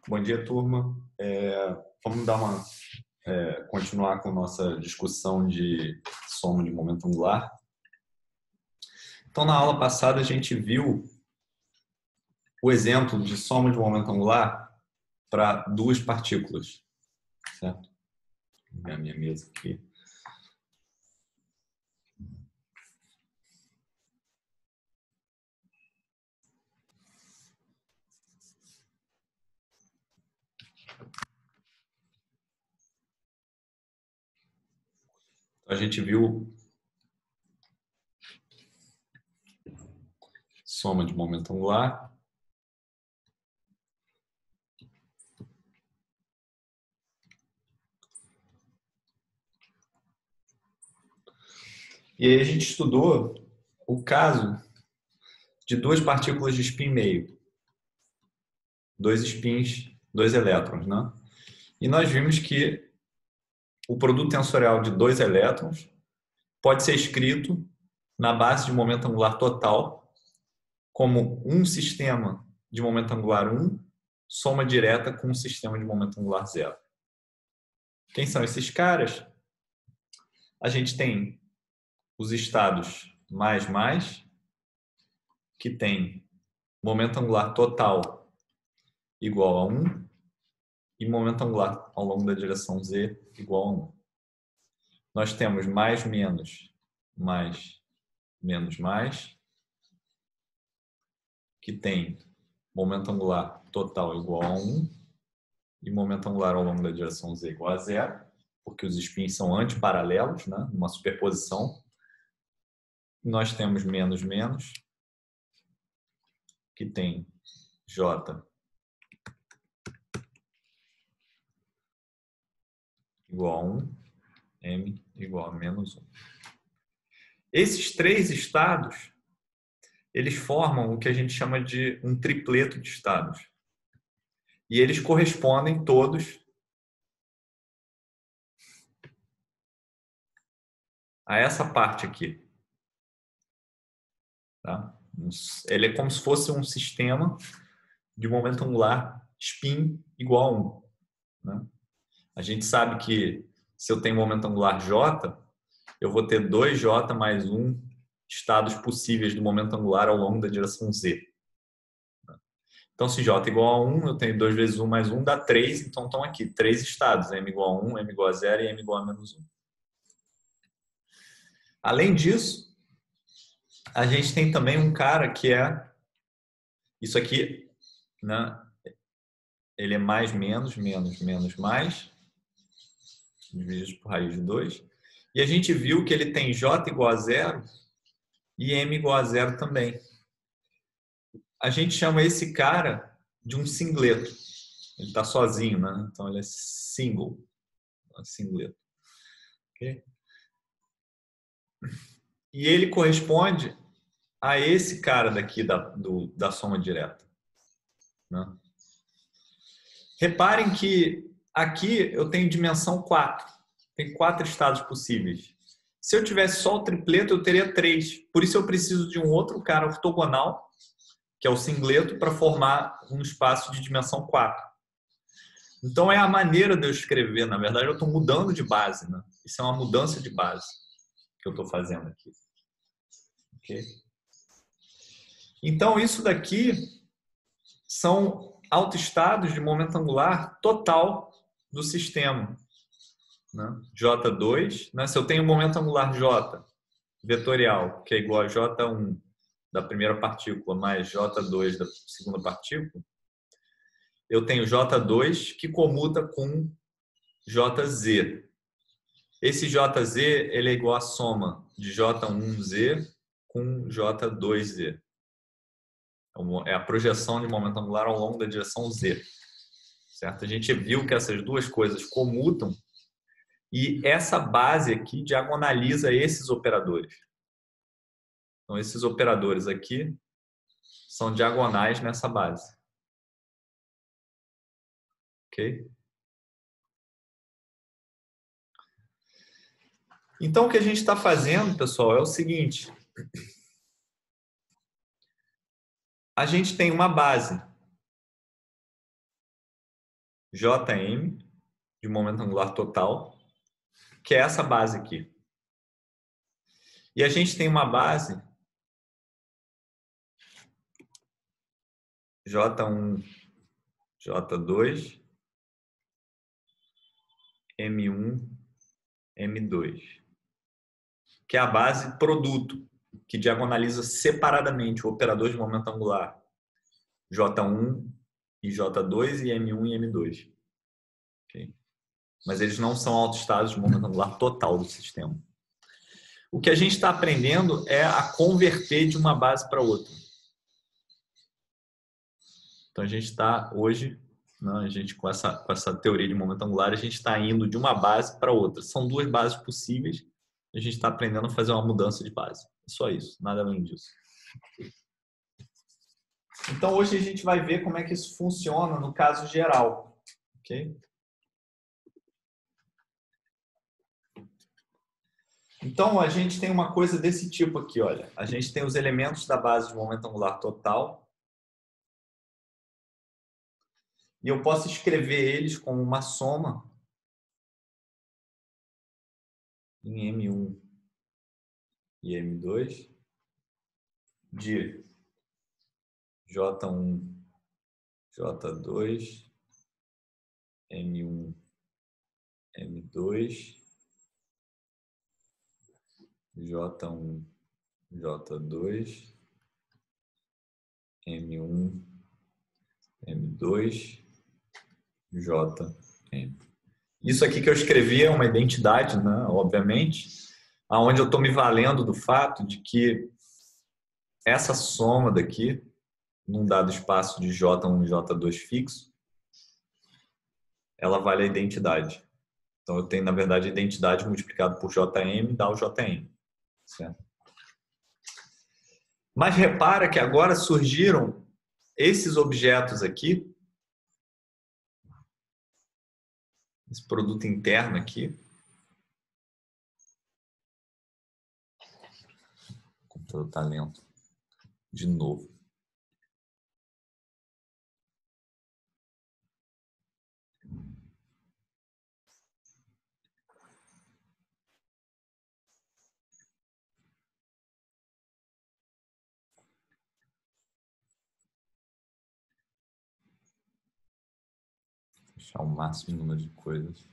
Bom dia, turma. Vamos dar continuar com nossa discussão de soma de momento angular. Então, na aula passada, a gente viu o exemplo de soma de momento angular para duas partículas. Certo? Vou pegar a minha mesa aqui. A gente viu soma de momento angular. E aí a gente estudou o caso de duas partículas de spin meio. Dois spins, dois elétrons, né? E nós vimos que o produto tensorial de dois elétrons pode ser escrito na base de momento angular total como um sistema de momento angular 1 soma direta com um sistema de momento angular 0. Quem são esses caras? A gente tem os estados mais, que tem momento angular total igual a 1 e momento angular ao longo da direção z igual a 1. Nós temos mais, menos, que tem momento angular total igual a 1 e momento angular ao longo da direção z igual a 0, porque os spins são antiparalelos, né? Uma superposição. Nós temos menos, que tem J igual a 1, M igual a menos 1. Esses três estados, eles formam o que a gente chama de um tripleto de estados. E eles correspondem todos a essa parte aqui. Tá? Ele é como se fosse um sistema de momento angular spin igual a 1. Né? A gente sabe que se eu tenho momento angular J, eu vou ter 2J mais 1 estados possíveis do momento angular ao longo da direção Z. Então, se J é igual a 1, eu tenho 2 vezes 1 mais 1 dá 3, então estão aqui 3 estados, M igual a 1, M igual a 0 e M igual a menos 1. Além disso, a gente tem também um cara que é isso aqui, né? Ele é mais, mais, dividido por raiz de 2. E a gente viu que ele tem J igual a 0 e M igual a 0 também. A gente chama esse cara de um singleto. Ele está sozinho, né? Então ele é single. Singleto. Okay? E ele corresponde a esse cara daqui da soma direta. Né? Reparem que aqui eu tenho dimensão 4. Tem 4 estados possíveis. Se eu tivesse só o tripleto, eu teria 3. Por isso eu preciso de um outro cara ortogonal, que é o singleto, para formar um espaço de dimensão 4. Então é a maneira de eu escrever. Na verdade, eu estou mudando de base. Né? Isso é uma mudança de base que eu estou fazendo aqui. Okay? Então, isso daqui são autoestados de momento angular total do sistema. Né? J2, né? Se eu tenho momento angular J vetorial, que é igual a J1 da primeira partícula mais J2 da segunda partícula, eu tenho J2 que comuta com JZ. Esse JZ ele é igual à soma de J1Z com J2Z. É a projeção de momento angular ao longo da direção Z. Certo? A gente viu que essas duas coisas comutam e essa base aqui diagonaliza esses operadores. Então, esses operadores aqui são diagonais nessa base. Ok? Então, o que a gente está fazendo, pessoal, é o seguinte. A gente tem uma base. Jm de momento angular total, que é essa base aqui. E a gente tem uma base J1, J2, M1, M2, que é a base produto, que diagonaliza separadamente o operador de momento angular J1 e J2 e M1 e M2. Okay? Mas eles não são autoestados de momento angular total do sistema. O que a gente está aprendendo é a converter de uma base para outra. Então a gente está hoje, né, a gente com essa teoria de momento angular, a gente está indo de uma base para outra. São duas bases possíveis, a gente está aprendendo a fazer uma mudança de base. É só isso, nada além disso. Então hoje a gente vai ver como é que isso funciona no caso geral. Ok? Então a gente tem uma coisa desse tipo aqui, olha. A gente tem os elementos da base de momento angular total. E eu posso escrever eles como uma soma em M1 e M2 de J1, J2, M1, M2, J1, J2, M1, M2, Jm. Isso aqui que eu escrevi é uma identidade, né? Obviamente, aonde eu estou me valendo do fato de que essa soma daqui, num dado espaço de J1 e J2 fixo, ela vale a identidade. Então, eu tenho, na verdade, a identidade multiplicada por Jm dá o Jm. Certo? Mas repara que agora surgiram esses objetos aqui, esse produto interno aqui. O computador está lento. De novo. Fechar o máximo número de coisas.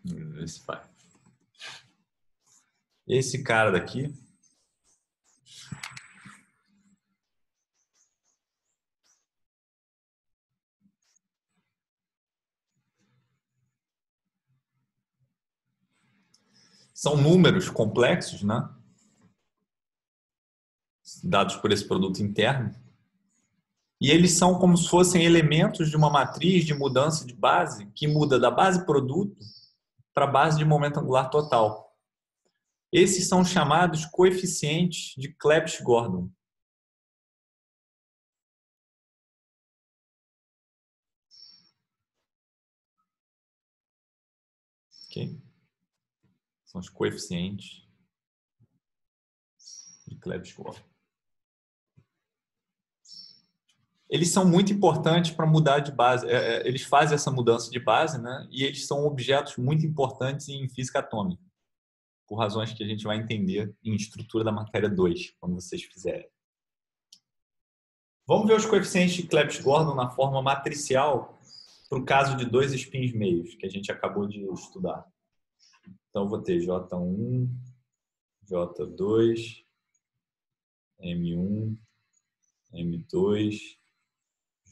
Vamos ver se vai. Esse cara daqui são números complexos, né? Dados por esse produto interno. E eles são como se fossem elementos de uma matriz de mudança de base, que muda da base produto para a base de momento angular total. Esses são chamados coeficientes de Clebsch-Gordon. Okay? São os coeficientes de Clebsch-Gordon. Eles são muito importantes para mudar de base. Eles fazem essa mudança de base, né? E eles são objetos muito importantes em física atômica, por razões que a gente vai entender em estrutura da matéria 2, quando vocês fizerem. Vamos ver os coeficientes de Clebsch-Gordon na forma matricial para o caso de dois spins meios, que a gente acabou de estudar. Então, eu vou ter J1, J2, M1, M2,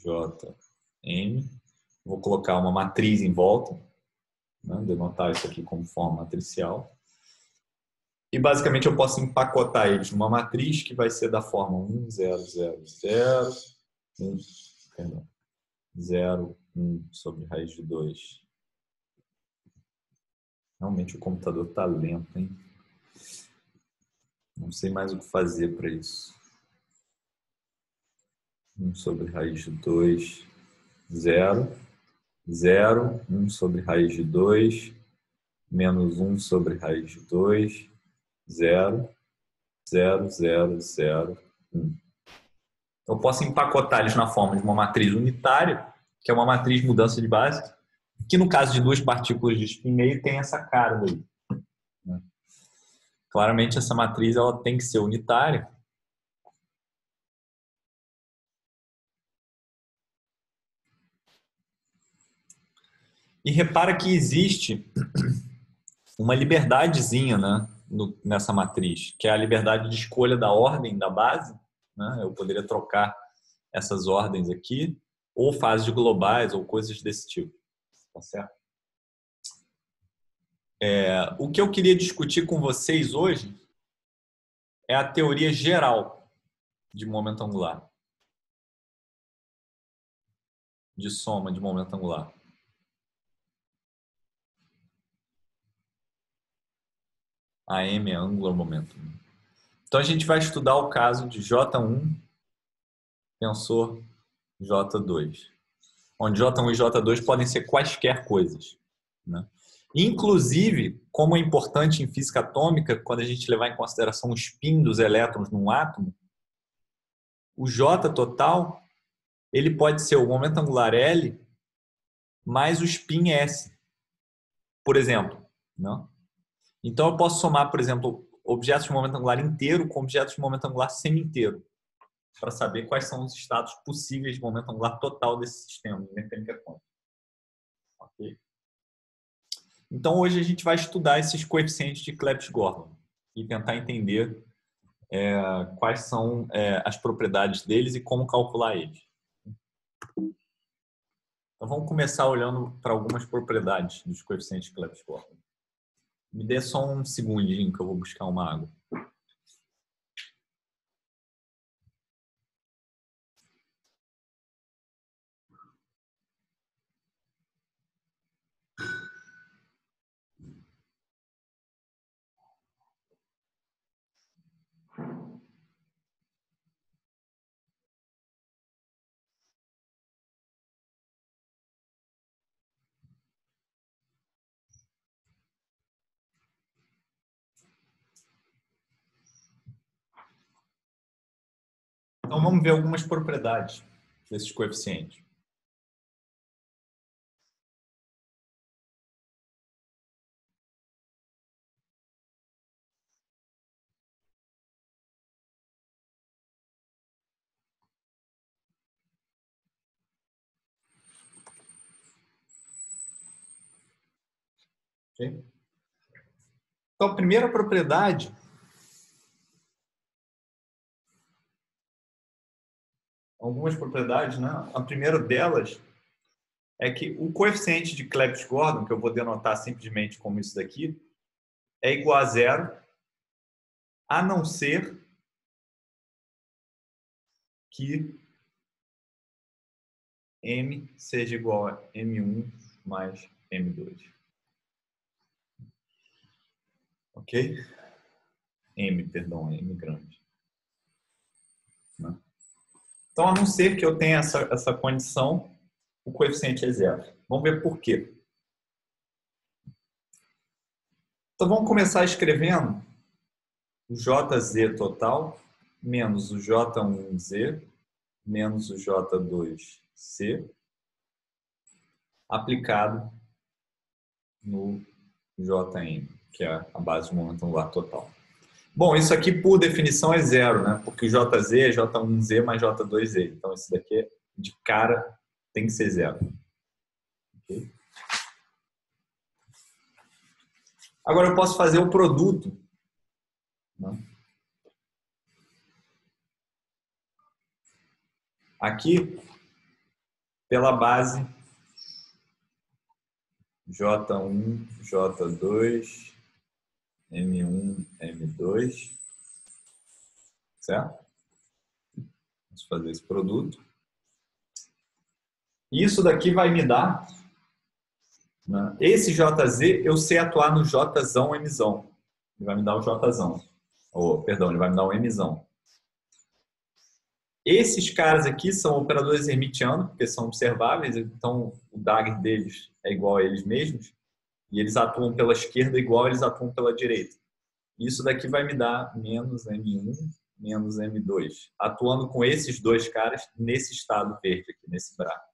Jm. Vou colocar uma matriz em volta, né? Denotar isso aqui como forma matricial. E basicamente eu posso empacotar eles numa matriz que vai ser da forma 1, 0, 0, 0, 1, perdão, 0, 1 sobre raiz de 2. Realmente o computador está lento, hein? Não sei mais o que fazer para isso. 1 sobre raiz de 2, 0, 0, 1 sobre raiz de 2, menos 1 sobre raiz de 2, 0, 0, 0, 0, Eu posso empacotar eles na forma de uma matriz unitária, que é uma matriz de mudança de base, que no caso de duas partículas de spin meio tem essa carga aí. Né? Claramente essa matriz ela tem que ser unitária. E repara que existe uma liberdadezinha, né, nessa matriz, que é a liberdade de escolha da ordem da base. Né? Eu poderia trocar essas ordens aqui, ou fases globais, ou coisas desse tipo. Tá certo? O que eu queria discutir com vocês hoje é a teoria geral de momento angular, de soma de momento angular. AM é angular momentum. Então a gente vai estudar o caso de J1 tensor J2, onde J1 e J2 podem ser quaisquer coisas. Né? Inclusive, como é importante em física atômica, quando a gente levar em consideração o spin dos elétrons num átomo, o J total ele pode ser o momento angular L mais o spin S, por exemplo. Não? Então eu posso somar, por exemplo, objetos de momento angular inteiro com objetos de momento angular semi-inteiro, para saber quais são os estados possíveis de momento angular total desse sistema de mecânica quântica. Okay? Então hoje a gente vai estudar esses coeficientes de Clebsch-Gorlin e tentar entender quais são as propriedades deles e como calcular eles. Então vamos começar olhando para algumas propriedades dos coeficientes de Clebsch-Gorlin. Me dê só um segundinho que eu vou buscar uma água. Então vamos ver algumas propriedades desses coeficientes. Okay? Então, a primeira propriedade algumas propriedades, né? A primeira delas é que o coeficiente de Clebsch-Gorlin, que eu vou denotar simplesmente como isso daqui, é igual a zero, a não ser que M seja igual a M1 mais M2. Ok? M grande. Né? Então, a não ser que eu tenha essa condição, o coeficiente é zero. Vamos ver por quê. Então, vamos começar escrevendo o JZ total menos o J1Z menos o J2C aplicado no Jn, que é a base de momento angular total. Bom, isso aqui por definição é zero, né? Porque o JZ é J1Z mais J2Z. Então, esse daqui de cara tem que ser zero. Okay? Agora eu posso fazer o produto. Né? Aqui, pela base J1, J2, M1, M2. Certo? Vamos fazer esse produto. Isso daqui vai me dar... Né? Esse JZ, eu sei atuar no Jzão, Mzão. Ele vai me dar o Jzão. Perdão, ele vai me dar o Mzão. Esses caras aqui são operadores hermitianos, porque são observáveis, então o Dagger deles é igual a eles mesmos, e eles atuam pela esquerda igual eles atuam pela direita. Isso daqui vai me dar menos M1 menos M2, atuando com esses dois caras nesse estado verde aqui, nesse braço.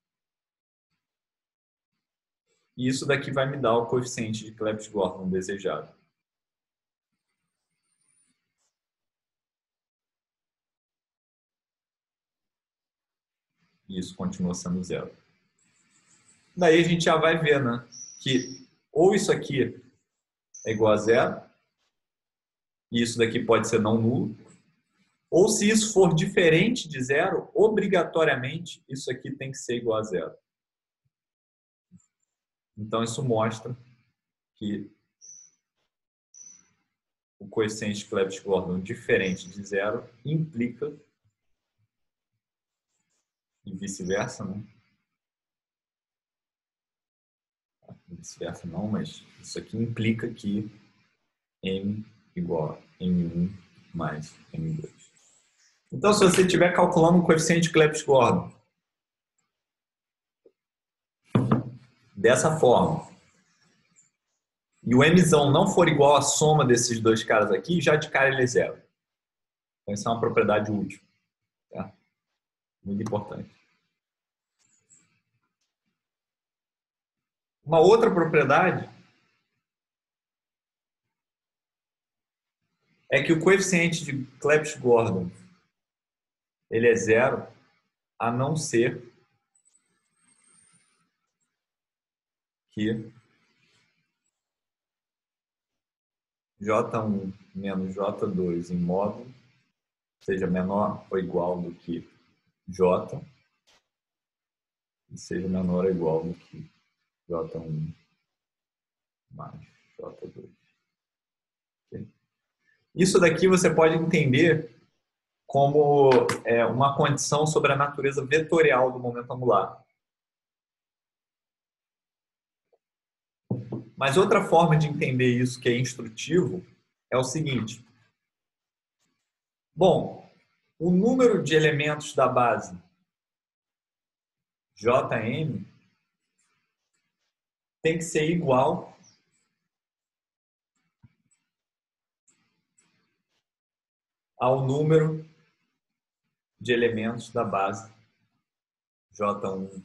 E isso daqui vai me dar o coeficiente de Clebsch-Gordon desejado. E isso continua sendo zero. Daí a gente já vai ver, né, que ou isso aqui é igual a zero, e isso daqui pode ser não nulo, ou se isso for diferente de zero, obrigatoriamente isso aqui tem que ser igual a zero. Então isso mostra que o coeficiente de Clebsch-Gordon diferente de zero implica, e vice-versa, né? Vice-versa não, mas isso aqui implica que M igual a M1 mais M2. Então, se você estiver calculando o coeficiente de Clebsch-Gordon dessa forma, e o Mzão não for igual à soma desses dois caras aqui, já de cara ele é zero. Então, isso é uma propriedade útil. Tá? Muito importante. Uma outra propriedade é que o coeficiente de Clebsch-Gordon ele é zero, a não ser que J1 menos J2 em módulo seja menor ou igual do que J e seja menor ou igual do que J1 mais J2. Okay? Isso daqui você pode entender como uma condição sobre a natureza vetorial do momento angular. Mas outra forma de entender isso que é instrutivo é o seguinte. Bom, o número de elementos da base Jm tem que ser igual ao número de elementos da base J1,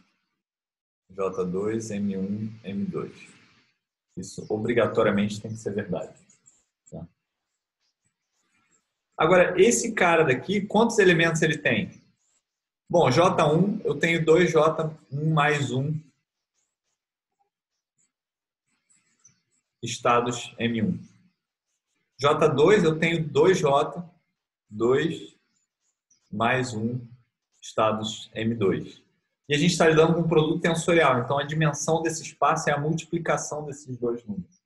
J2, M1, M2. Isso obrigatoriamente tem que ser verdade. Tá? Agora, esse cara daqui, quantos elementos ele tem? Bom, J1, eu tenho 2J1 mais 1 estados M1. J2, eu tenho 2J2 mais 1 estados M2. E a gente está lidando com um produto tensorial, então a dimensão desse espaço é a multiplicação desses dois números.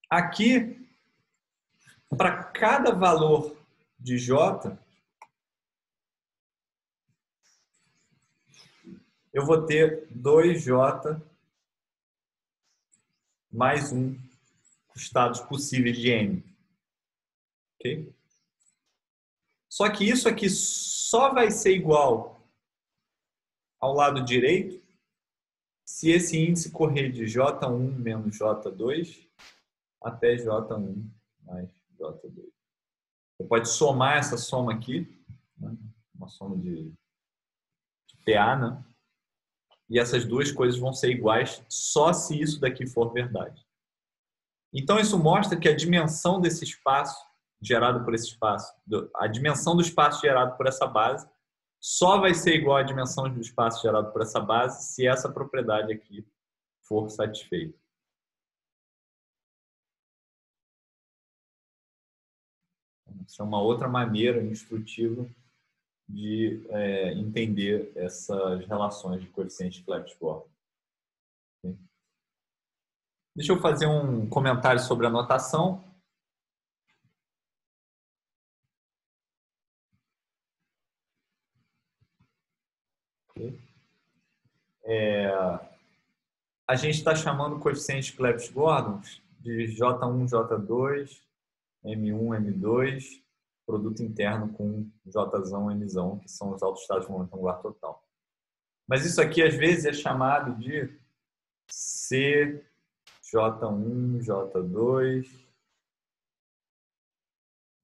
Aqui, para cada valor de J, eu vou ter 2J mais 1 estados possíveis de M. Ok? Só que isso aqui só vai ser igual ao lado direito se esse índice correr de J1 menos J2 até J1 mais J2. Você pode somar essa soma aqui, né? Uma soma de PA, né? E essas duas coisas vão ser iguais só se isso daqui for verdade. Então isso mostra que a dimensão desse espaço gerado por esse espaço, a dimensão do espaço gerado por essa base só vai ser igual à dimensão do espaço gerado por essa base se essa propriedade aqui for satisfeita. Isso é uma outra maneira instrutiva de entender essas relações de coeficiente de Clebsch-Gordon. Deixa eu fazer um comentário sobre a notação. A gente está chamando o coeficiente de Clebsch-Gordon de J1, J2, M1, M2, produto interno com Jzão, Mzão, que são os autoestados de momento angular total. Mas isso aqui, às vezes, é chamado de C, J1, J2,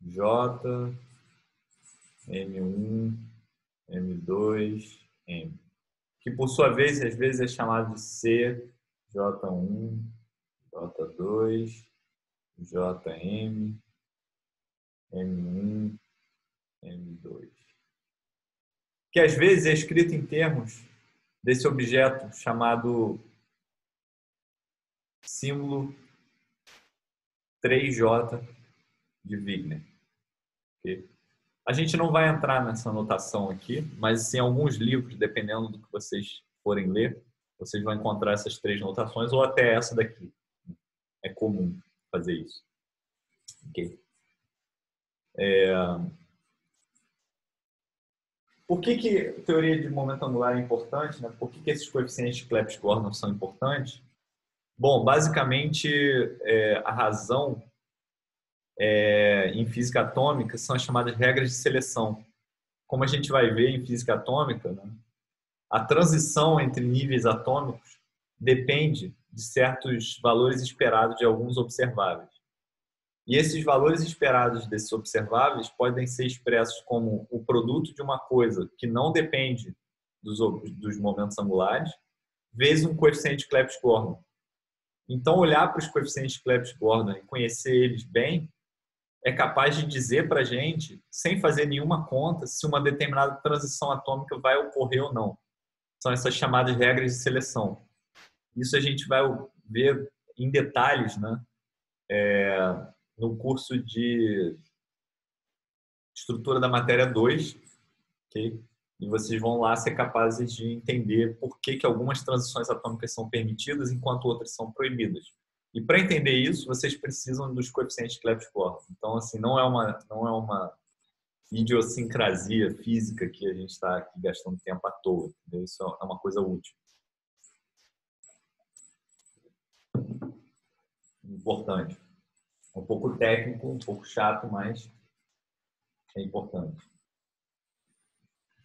J, M1, M2, M. Que por sua vez, às vezes é chamado de C, J1, J2, JM, M1, M2. Que às vezes é escrito em termos desse objeto chamado símbolo 3J de Wigner. Okay? A gente não vai entrar nessa notação aqui, mas em alguns livros, dependendo do que vocês forem ler, vocês vão encontrar essas três notações ou até essa daqui. É comum fazer isso. Okay? Por que teoria de momento angular é importante? Né? Por que esses coeficientes de Clebsch-Gordan são importantes? Bom, basicamente, a razão em física atômica são as chamadas regras de seleção. Como a gente vai ver em física atômica, né, a transição entre níveis atômicos depende de certos valores esperados de alguns observáveis. E esses valores esperados desses observáveis podem ser expressos como o produto de uma coisa que não depende dos momentos angulares, vezes um coeficiente de Clebsch-Gordan. Então, olhar para os coeficientes de Clebsch-Gordan e conhecer eles bem é capaz de dizer para a gente, sem fazer nenhuma conta, se uma determinada transição atômica vai ocorrer ou não. São essas chamadas regras de seleção. Isso a gente vai ver em detalhes, né? No curso de Estrutura da Matéria 2, okay? E vocês vão lá ser capazes de entender por que algumas transições atômicas são permitidas enquanto outras são proibidas. E para entender isso, vocês precisam dos coeficientes de Clebsch-Gordan. Então, assim, não é uma idiosincrasia física que a gente está aqui gastando tempo à toa. Entendeu? Isso é uma coisa útil. Importante. É um pouco técnico, um pouco chato, mas é importante.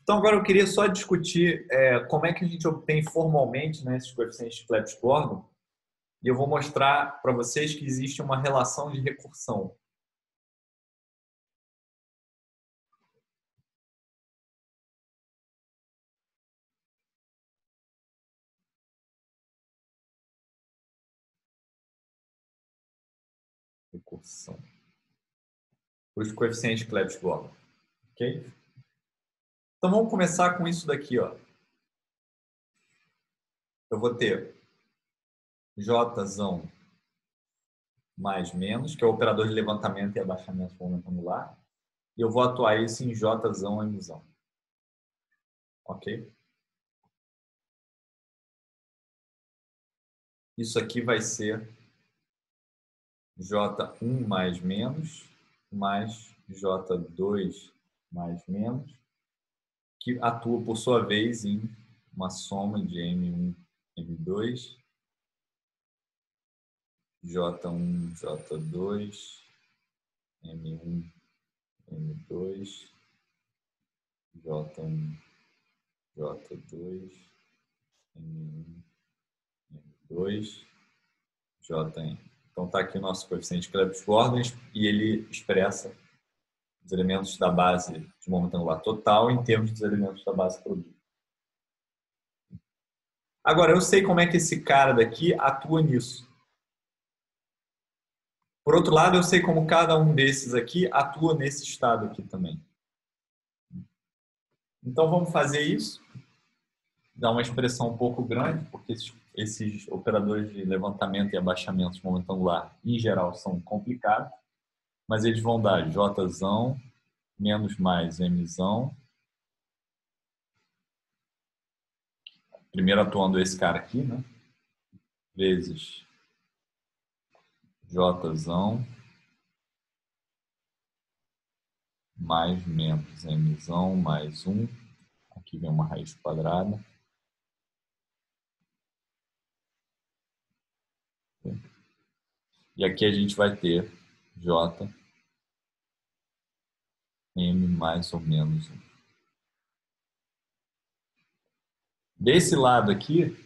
Então, agora eu queria só discutir como é que a gente obtém formalmente, né, esses coeficientes de Clebsch-Gordan. E eu vou mostrar para vocês que existe uma relação de recursão. Recursão. Os coeficientes de Clebsch-Gordan. Ok? Então, vamos começar com isso daqui, ó. Eu vou ter Jzão mais menos, que é o operador de levantamento e abaixamento do momento angular. E eu vou atuar isso em Jzão Mzão. Ok? Isso aqui vai ser J1 mais menos, mais J2 mais menos, que atua, por sua vez, em uma soma de M1, M2, J1, J2, M1, M2, J1, J2, M1, M2, Jn. Então está aqui o nosso coeficiente de Clebsch-Gordan e ele expressa os elementos da base de momento angular total em termos dos elementos da base produto. Agora, eu sei como é que esse cara daqui atua nisso. Por outro lado, eu sei como cada um desses aqui atua nesse estado aqui também. Então, vamos fazer isso. Dá uma expressão um pouco grande, porque esses operadores de levantamento e abaixamento de momento angular, em geral, são complicados. Mas eles vão dar Jzão menos mais Mzão. Primeiro atuando esse cara aqui, né? Vezes Jzão mais menos Mzão mais 1. Aqui vem uma raiz quadrada. E aqui a gente vai ter J M mais ou menos 1. Desse lado aqui,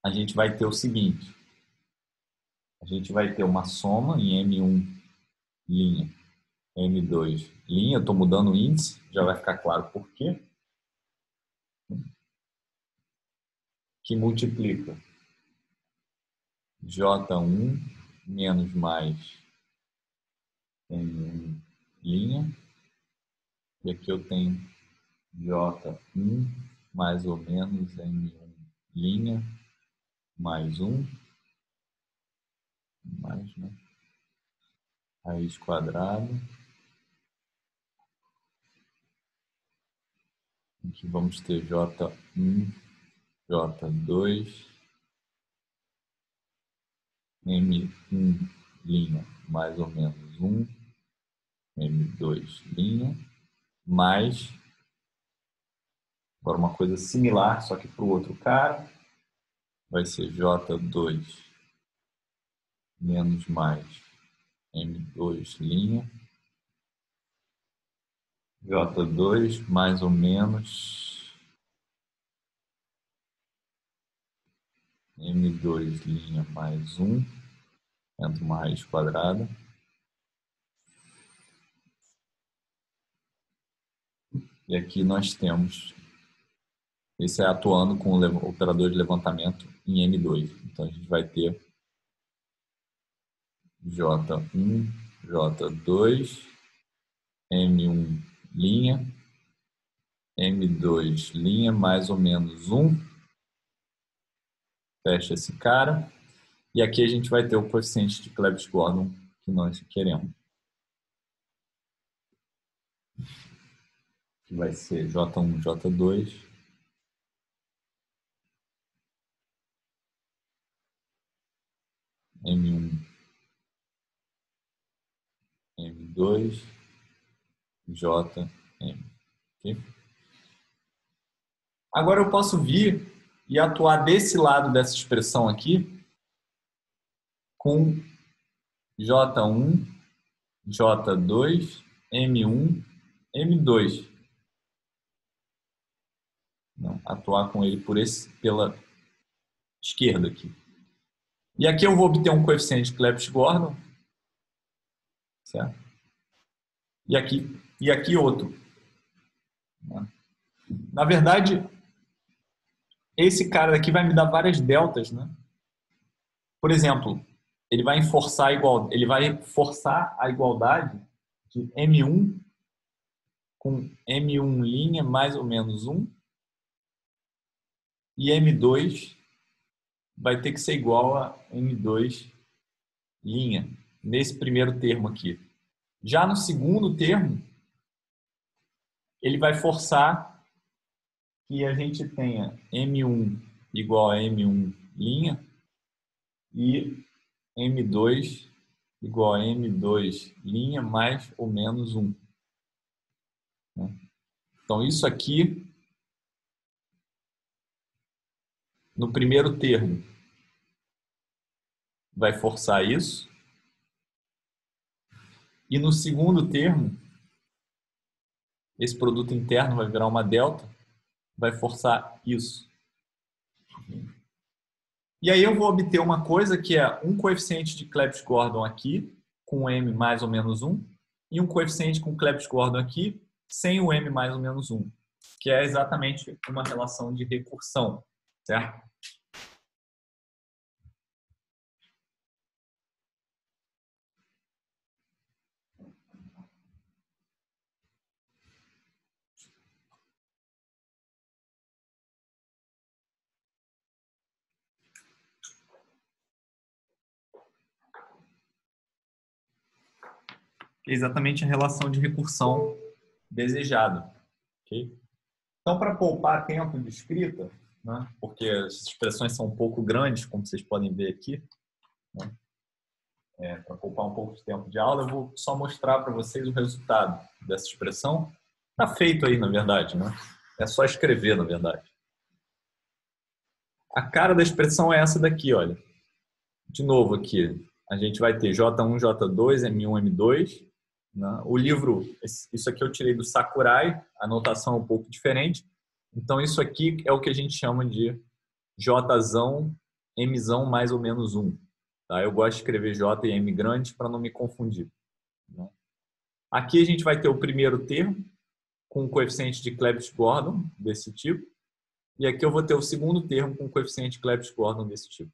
a gente vai ter o seguinte. A gente vai ter uma soma em M1 linha, M2, linha. Estou mudando o índice, já vai ficar claro por quê. Que multiplica J1 menos mais M1 linha. E aqui eu tenho J1 mais ou menos M1 linha mais 1, mais, né? Raiz quadrada. Aqui vamos ter J1, J2, M1 linha mais ou menos 1, M2 linha, mais, agora uma coisa similar, só que para o outro cara, vai ser J2 menos mais M2 linha, J2 mais ou menos M2 linha mais 1, entre uma raiz quadrada. E aqui nós temos, esse é atuando com o operador de levantamento em M2. Então a gente vai ter J1, J2, M1 linha, M2 linha, mais ou menos 1. Fecha esse cara. E aqui a gente vai ter o coeficiente de Clebsch-Gordon que nós queremos. Que vai ser J1, J2. M1, M2, J, M. Okay? Agora eu posso vir e atuar desse lado dessa expressão aqui com J1, J2, M1, M2. Não, atuar com ele pela esquerda aqui. E aqui eu vou obter um coeficiente de Clebsch-Gordon, certo? E aqui outro. Na verdade, esse cara daqui vai me dar várias deltas, né? Por exemplo, ele vai forçar a igualdade de M1 com M1 linha mais ou menos 1 e M2 vai ter que ser igual a M2 linha, nesse primeiro termo aqui. Já no segundo termo, ele vai forçar que a gente tenha M1 igual a M1 linha e M2 igual a M2 linha mais ou menos 1. Então, isso aqui, no primeiro termo, vai forçar isso. E no segundo termo, esse produto interno vai virar uma delta, vai forçar isso. E aí eu vou obter uma coisa que é um coeficiente de Clebsch-Gordon aqui, com M mais ou menos 1, e um coeficiente com Clebsch-Gordon aqui, sem o M mais ou menos 1, que é exatamente uma relação de recursão, certo? Exatamente a relação de recursão desejada. Okay? Então, para poupar tempo de escrita, né, porque as expressões são um pouco grandes, como vocês podem ver aqui, né, para poupar um pouco de tempo de aula, eu vou só mostrar para vocês o resultado dessa expressão. Está feito aí, na verdade. Né? É só escrever, na verdade. A cara da expressão é essa daqui, olha. De novo aqui, a gente vai ter J1, J2, M1, M2. Né? O livro, isso aqui eu tirei do Sakurai, a notação é um pouco diferente. Então, isso aqui é o que a gente chama de Jzão, Mzão mais ou menos 1. Tá? Eu gosto de escrever J e M grandes para não me confundir. né? Aqui a gente vai ter o primeiro termo, com o coeficiente de Clebsch-Gordon desse tipo. E aqui eu vou ter o segundo termo com o coeficiente de Clebsch-Gordon desse tipo.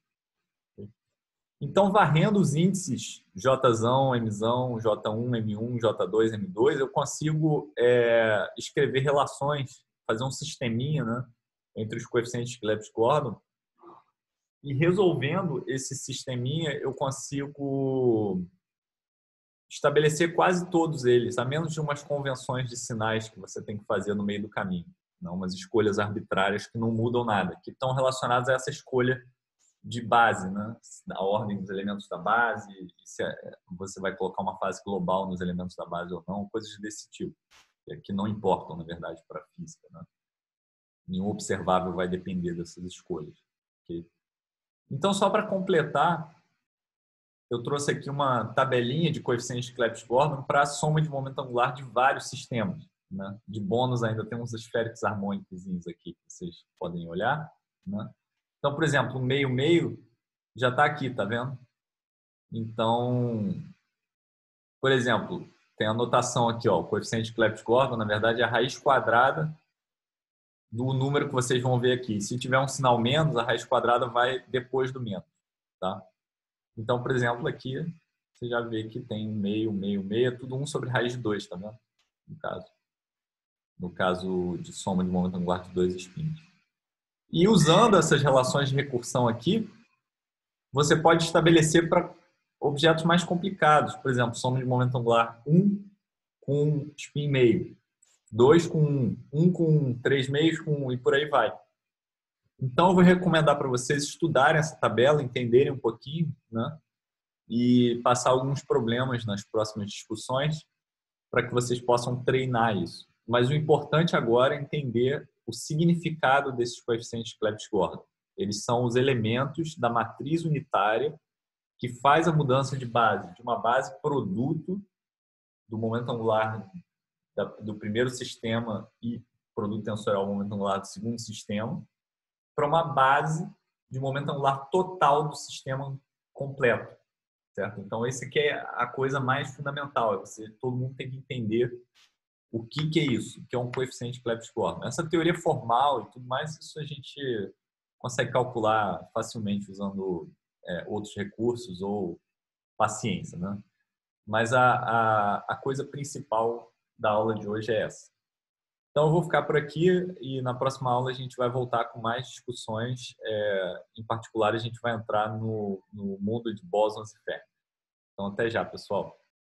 Então, varrendo os índices Jzão, Mzão, J1, M1, J2, M2, eu consigo escrever relações, fazer um sisteminha, né, entre os coeficientes de Clebsch-Gordon. E resolvendo esse sisteminha, eu consigo estabelecer quase todos eles, a menos de umas convenções de sinais que você tem que fazer no meio do caminho. Não, umas escolhas arbitrárias que não mudam nada, que estão relacionadas a essa escolha de base, né? A ordem dos elementos da base, se você vai colocar uma fase global nos elementos da base ou não, coisas desse tipo, que não importam, na verdade, para a física, né? Nenhum observável vai depender dessas escolhas. Okay? Então, só para completar, eu trouxe aqui uma tabelinha de coeficientes de Clebsch-Gordon para a soma de momento angular de vários sistemas, né? De bônus ainda tem uns esféricos harmônicos aqui que vocês podem olhar, né? Então, por exemplo, o meio-meio já está aqui, tá vendo? Então, por exemplo, tem a notação aqui, ó, o coeficiente de Clebsch-Gordon, na verdade, é a raiz quadrada do número que vocês vão ver aqui. Se tiver um sinal menos, a raiz quadrada vai depois do menos, tá? Então, por exemplo, aqui você já vê que tem meio, é tudo 1 sobre raiz de 2, tá vendo? No caso de soma de momento angular de dois espinhos. E usando essas relações de recursão aqui, você pode estabelecer para objetos mais complicados. Por exemplo, soma de momento angular 1 com spin meio, 2 com 1, 1 com 3 meios com 1 e por aí vai. Então, eu vou recomendar para vocês estudarem essa tabela, entenderem um pouquinho, né? E passar alguns problemas nas próximas discussões para que vocês possam treinar isso. Mas o importante agora é entender o significado desses coeficientes de Clebsch-Gordon. Eles são os elementos da matriz unitária que faz a mudança de base, de uma base produto do momento angular do primeiro sistema e produto tensorial momento angular do segundo sistema, para uma base de momento angular total do sistema completo. Certo? Então, esse aqui é a coisa mais fundamental. Todo mundo tem que entender o que é isso, o que é um coeficiente de Clebsch-Gordon. Essa teoria formal e tudo mais, isso a gente consegue calcular facilmente usando outros recursos ou paciência, né? Mas a coisa principal da aula de hoje é essa. Então, eu vou ficar por aqui e na próxima aula a gente vai voltar com mais discussões. Em particular, a gente vai entrar no mundo de bósons e fermions. Então, até já, pessoal.